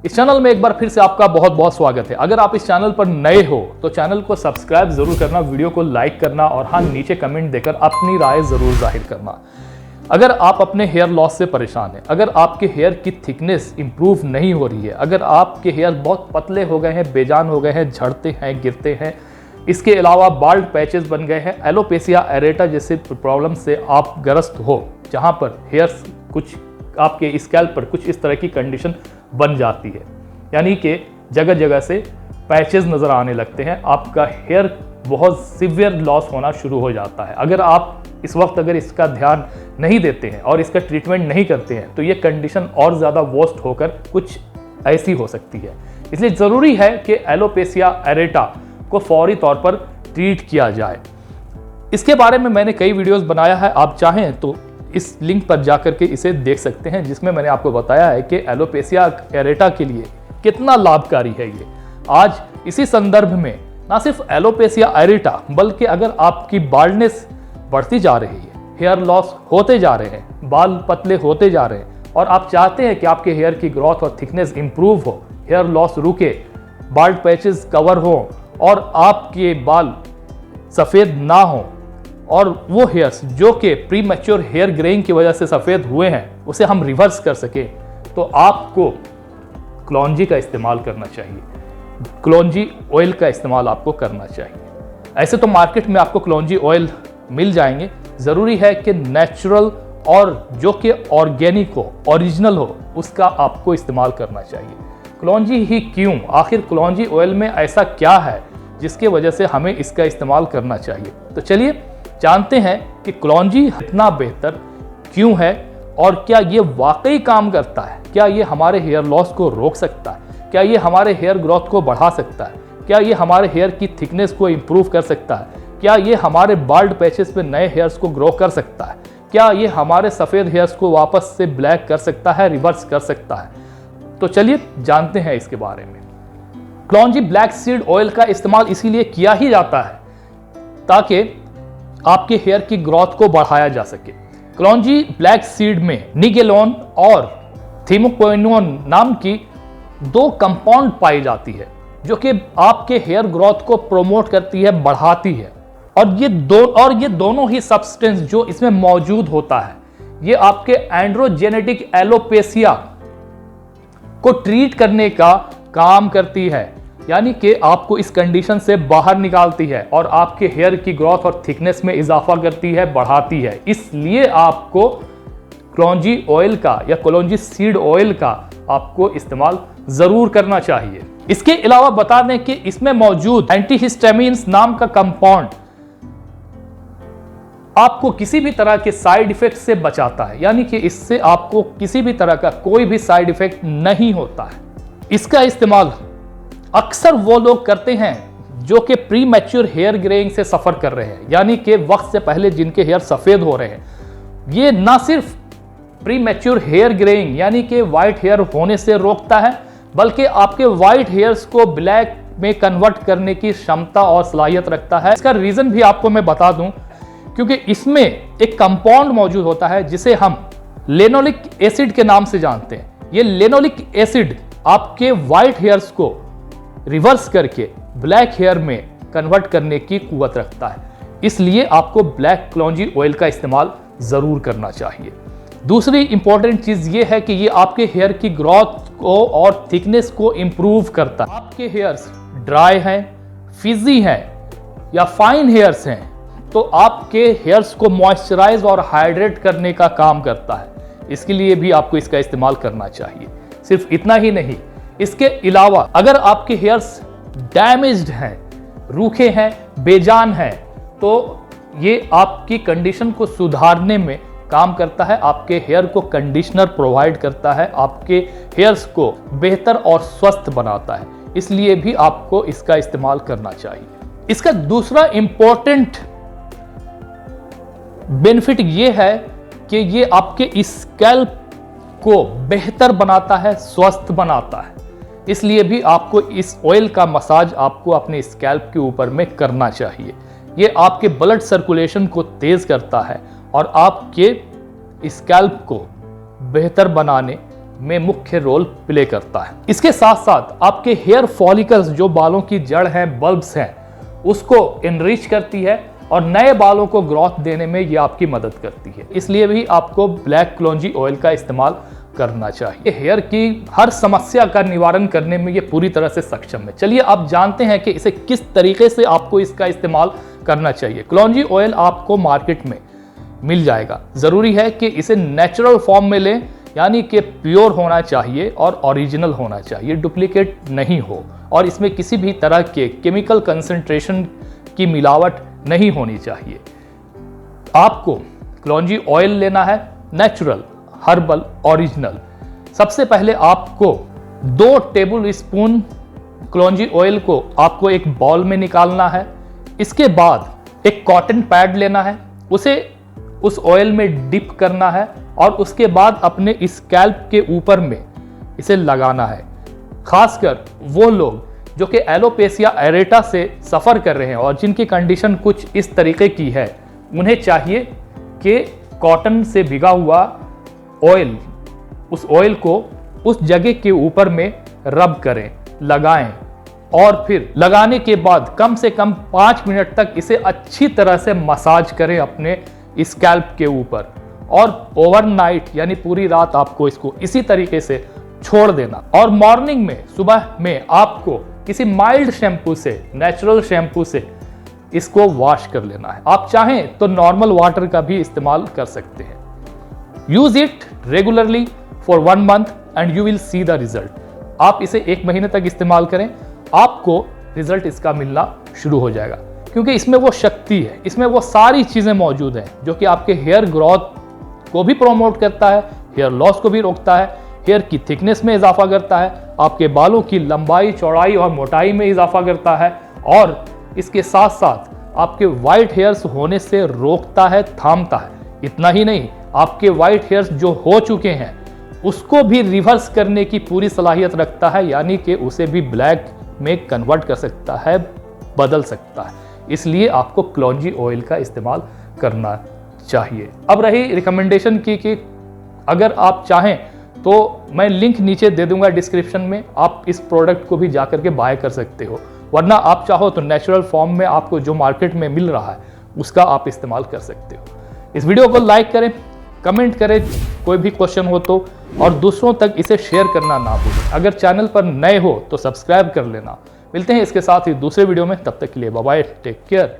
इस चैनल में एक बार फिर से आपका बहुत बहुत स्वागत है। अगर आप इस चैनल पर नए हो तो चैनल को सब्सक्राइब जरूर करना, वीडियो को लाइक करना और हाँ, नीचे कमेंट देकर अपनी राय जरूर जाहिर करना। अगर आप अपने हेयर लॉस से परेशान हैं, अगर आपके हेयर की थिकनेस इंप्रूव नहीं हो रही है, अगर आपके हेयर बहुत पतले हो गए हैं, बेजान हो गए हैं, झड़ते हैं, गिरते हैं, इसके अलावा बाल्ड पैचेस बन गए हैं, एलोपेसिया एरेटा जैसे प्रॉब्लम से आप ग्रस्त हो, जहां पर हेयर्स कुछ आपके स्कैल्प पर कुछ इस तरह की कंडीशन बन जाती है, यानी कि जगह जगह से पैचेस नज़र आने लगते हैं, आपका हेयर बहुत सीवियर लॉस होना शुरू हो जाता है। अगर आप इस वक्त अगर इसका ध्यान नहीं देते हैं और इसका ट्रीटमेंट नहीं करते हैं तो ये कंडीशन और ज़्यादा वर्स्ट होकर कुछ ऐसी हो सकती है। इसलिए ज़रूरी है कि एलोपेसिया एरेटा को फौरी तौर पर ट्रीट किया जाए। इसके बारे में मैंने कई वीडियोस बनाया है, आप चाहें तो इस लिंक पर जाकर के इसे देख सकते हैं, जिसमें मैंने आपको बताया है कि एलोपेसिया एरेटा के लिए कितना लाभकारी है ये। आज इसी संदर्भ में ना सिर्फ एलोपेसिया एरेटा बल्कि अगर आपकी बाल्डनेस बढ़ती जा रही है, हेयर लॉस होते जा रहे हैं, बाल पतले होते जा रहे हैं और आप चाहते हैं कि आपके हेयर की ग्रोथ और थिकनेस इंप्रूव हो, हेयर लॉस रुके, बाल्ड पैचेस कवर हो और आपके बाल सफ़ेद ना हो और वो हेयर्स जो कि प्री मैच्योर हेयर ग्रेइंग की वजह से सफ़ेद हुए हैं उसे हम रिवर्स कर सकें, तो आपको क्लॉन्जी का इस्तेमाल करना चाहिए। क्लॉन्जी ऑयल का इस्तेमाल आपको करना चाहिए। ऐसे तो मार्केट में आपको क्लॉन्जी ऑयल मिल जाएंगे, ज़रूरी है कि नेचुरल और जो कि ऑर्गेनिक हो, ओरिजिनल हो, उसका आपको इस्तेमाल करना चाहिए। क्लॉन्जी ही क्यों? आखिर क्लॉन्जी ऑयल में ऐसा क्या है जिसके वजह से हमें इसका इस्तेमाल करना चाहिए? तो चलिए जानते हैं कि क्लॉन्जी इतना बेहतर क्यों है और क्या ये वाकई काम करता है। क्या ये हमारे हेयर लॉस को रोक सकता है? क्या ये हमारे हेयर ग्रोथ को बढ़ा सकता है? क्या ये हमारे हेयर की थिकनेस को इम्प्रूव कर सकता है? क्या ये हमारे बाल्ड पैचेस पे नए हेयर्स को ग्रो कर सकता है? क्या ये हमारे सफ़ेद हेयर्स को वापस से ब्लैक कर सकता है, रिवर्स कर सकता है? तो चलिए जानते हैं इसके बारे में। क्लॉन्जी ब्लैक सीड ऑयल का इस्तेमाल इसीलिए किया ही जाता है ताकि आपके हेयर की ग्रोथ को बढ़ाया जा सके। क्लॉन्जी ब्लैक सीड में निगेलोन और थीमोक्विनोन नाम की दो कंपाउंड पाई जाती है जो कि आपके हेयर ग्रोथ को प्रोमोट करती है, बढ़ाती है। और ये दोनों ही सब्सटेंस जो इसमें मौजूद होता है, ये आपके एंड्रोजेनेटिक एलोपेसिया को ट्रीट करने का काम करती है, यानी कि आपको इस कंडीशन से बाहर निकालती है और आपके हेयर की ग्रोथ और थिकनेस में इजाफा करती है, बढ़ाती है। इसलिए आपको क्लॉन्जी ऑयल का या क्लॉन्जी सीड ऑयल का आपको इस्तेमाल जरूर करना चाहिए। इसके अलावा बता दें कि इसमें मौजूद एंटीहिस्टामिन्स नाम का कंपाउंड आपको किसी भी तरह के साइड इफेक्ट से बचाता है, यानी कि इससे आपको किसी भी तरह का कोई भी साइड इफेक्ट नहीं होता है। इसका इस्तेमाल अक्सर वो लोग करते हैं जो कि प्री मैच्योर हेयर ग्रेइंग से सफर कर रहे हैं, यानी कि वक्त से पहले जिनके हेयर सफेद हो रहे हैं। ये ना सिर्फ प्री मैच्योर हेयर ग्रेइंग यानी कि व्हाइट हेयर होने से रोकता है, बल्कि आपके व्हाइट हेयर्स को ब्लैक में कन्वर्ट करने की क्षमता और सलाहियत रखता है। इसका रीजन भी आपको मैं बता दूं, क्योंकि इसमें एक कंपाउंड मौजूद होता है जिसे हम लेनोलिक एसिड के नाम से जानते हैं। ये लेनोलिक एसिड आपके व्हाइट हेयर्स को रिवर्स करके ब्लैक हेयर में कन्वर्ट करने की कुव्वत रखता है। इसलिए आपको ब्लैक क्लॉन्जी ऑयल का इस्तेमाल जरूर करना चाहिए। दूसरी इंपॉर्टेंट चीज ये है कि ये आपके हेयर की ग्रोथ को और थिकनेस को इंप्रूव करता है। आपके हेयर्स ड्राई हैं, फिजी हैं या फाइन हेयर्स हैं तो आपके हेयर्स को मॉइस्चराइज और हाइड्रेट करने का काम करता है। इसके लिए भी आपको इसका इस्तेमाल करना चाहिए। सिर्फ इतना ही नहीं, इसके अलावा अगर आपके हेयर्स डैमेज्ड हैं, रूखे हैं, बेजान हैं, तो ये आपकी कंडीशन को सुधारने में काम करता है, आपके हेयर को कंडीशनर प्रोवाइड करता है, आपके हेयर्स को बेहतर और स्वस्थ बनाता है। इसलिए भी आपको इसका इस्तेमाल करना चाहिए। इसका दूसरा इंपॉर्टेंट बेनिफिट ये है कि ये आपके स्कैल्प को बेहतर बनाता है, स्वस्थ बनाता है। इसलिए भी आपको इस ऑयल का मसाज आपको अपने स्कैल्प के ऊपर में करना चाहिए। ये आपके ब्लड सर्कुलेशन को तेज करता है और आपके स्कैल्प को बेहतर बनाने में मुख्य रोल प्ले करता है। इसके साथ साथ आपके हेयर फॉलिकल्स, जो बालों की जड़ हैं, बल्ब्स हैं, उसको इनरिच करती है और नए बालों को ग्रोथ देने में ये आपकी मदद करती है। इसलिए भी आपको ब्लैक कलौंजी ऑयल का इस्तेमाल करना चाहिए। हेयर की हर समस्या का निवारण करने में ये पूरी तरह से सक्षम है। चलिए आप जानते हैं कि इसे किस तरीके से आपको इसका इस्तेमाल करना चाहिए। कलौंजी ऑयल आपको मार्केट में मिल जाएगा। जरूरी है कि इसे नेचुरल फॉर्म में लें, यानी कि प्योर होना चाहिए और ओरिजिनल होना चाहिए, डुप्लीकेट नहीं हो, और इसमें किसी भी तरह के केमिकल कंसंट्रेशन की मिलावट नहीं होनी चाहिए। आपको कलौंजी ऑयल लेना है नेचुरल, हर्बल, ओरिजिनल। सबसे पहले आपको 2 टेबल स्पून कलौंजी ऑयल को आपको एक बाउल में निकालना है। इसके बाद एक कॉटन पैड लेना है, उसे उस ऑयल में डिप करना है और उसके बाद अपने स्कैल्प के ऊपर में इसे लगाना है। खासकर वो लोग जो कि एलोपेशिया एरेटा से सफ़र कर रहे हैं और जिनकी कंडीशन कुछ इस तरीके की है, उन्हें चाहिए कि कॉटन से भिगा हुआ ऑयल, उस ऑयल को उस जगह के ऊपर में रब करें, लगाएं, और फिर लगाने के बाद कम से कम 5 मिनट तक इसे अच्छी तरह से मसाज करें अपने स्कैल्प के ऊपर, और ओवरनाइट यानी पूरी रात आपको इसको इसी तरीके से छोड़ देना। और मॉर्निंग में, सुबह में आपको किसी माइल्ड शैम्पू से, नेचुरल शैम्पू से इसको वॉश कर लेना है। आप चाहें तो नॉर्मल वाटर का भी इस्तेमाल कर सकते हैं। Use it regularly for 1 month and you will see the result. आप इसे 1 महीने तक इस्तेमाल करें, आपको रिजल्ट इसका मिलना शुरू हो जाएगा, क्योंकि इसमें वो शक्ति है, इसमें वो सारी चीजें मौजूद हैं जो कि आपके हेयर ग्रोथ को भी प्रोमोट करता है, हेयर लॉस को भी रोकता है, हेयर की थिकनेस में इजाफा करता है, आपके बालों की लंबाई, चौड़ाई और मोटाई में इजाफा करता है, और इसके साथ साथ आपके वाइट हेयर्स होने से रोकता है, थामता है। इतना ही नहीं, आपके वाइट हेयर्स जो हो चुके हैं उसको भी रिवर्स करने की पूरी सलाहियत रखता है, यानी कि उसे भी ब्लैक में कन्वर्ट कर सकता है, बदल सकता है। इसलिए आपको कलौंजी ऑयल का इस्तेमाल करना चाहिए। अब रही रिकमेंडेशन की कि अगर आप चाहें तो मैं लिंक नीचे दे दूंगा डिस्क्रिप्शन में, आप इस प्रोडक्ट को भी जाकर के बाय कर सकते हो, वरना आप चाहो तो नेचुरल फॉर्म में आपको जो मार्केट में मिल रहा है उसका आप इस्तेमाल कर सकते हो। इस वीडियो को लाइक करें, कमेंट करें कोई भी क्वेश्चन हो तो, और दूसरों तक इसे शेयर करना ना भूलें। अगर चैनल पर नए हो तो सब्सक्राइब कर लेना। मिलते हैं इसके साथ ही दूसरे वीडियो में, तब तक के लिए बाय बाय, टेक केयर।